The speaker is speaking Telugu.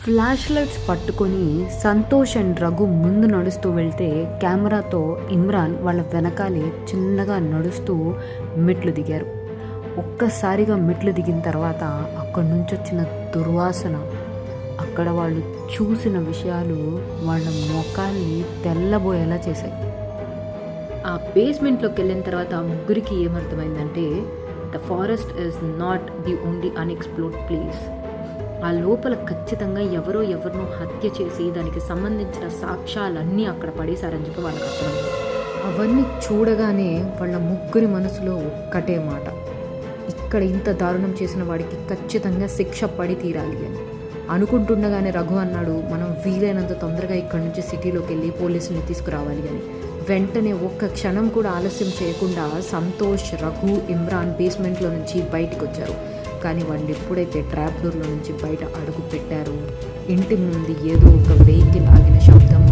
ఫ్లాష్ లైట్స్ పట్టుకొని సంతోష్ అండ్ రఘు ముందు నడుస్తూ వెళ్తే కెమెరాతో ఇమ్రాన్ వాళ్ళ వెనకాలే చిన్నగా నడుస్తూ మెట్లు దిగారు. ఒక్కసారిగా మెట్లు దిగిన తర్వాత అక్కడి నుంచి వచ్చిన దుర్వాసన, అక్కడ వాళ్ళు చూసిన విషయాలు వాళ్ళ మొఖాల్ని తెల్లబోయేలా చేశాయి. ఆ బేస్మెంట్లోకి వెళ్ళిన తర్వాత ముగ్గురికి ఏమర్థమైందంటే the forest is not the only unexplored place. ఆ లోపల ఖచ్చితంగా ఎవరినో హత్య చేసి దానికి సంబంధించిన సాక్ష్యాలన్నీ అక్కడ పడేశారని చెప్పి వాళ్ళకి అర్థమైంది. అవన్నీ చూడగానే వాళ్ళ ముగ్గురి మనసులో ఒక్కటే మాట, ఇక్కడ ఇంత దారుణం చేసిన వాడికి ఖచ్చితంగా శిక్ష పడి తీరాలి అని అనుకుంటుండగానే రఘు అన్నాడు, మనం వీలైనంత తొందరగా ఇక్కడి నుంచి సిటీలోకి వెళ్ళి పోలీసుల్ని తీసుకురావాలి అని. వెంటనే ఒక్క క్షణం కూడా ఆలస్యం చేయకుండా సంతోష్, రఘు, ఇమ్రాన్ బేస్మెంట్లో నుంచి బయటకు వచ్చారు. కానీ వాళ్ళు ఎప్పుడైతే ట్రాప్ డోర్లో నుంచి బయట అడుగు పెట్టారో ఇంటి ముందు ఏదో ఒక వెహికల్ ఆగిన శబ్దం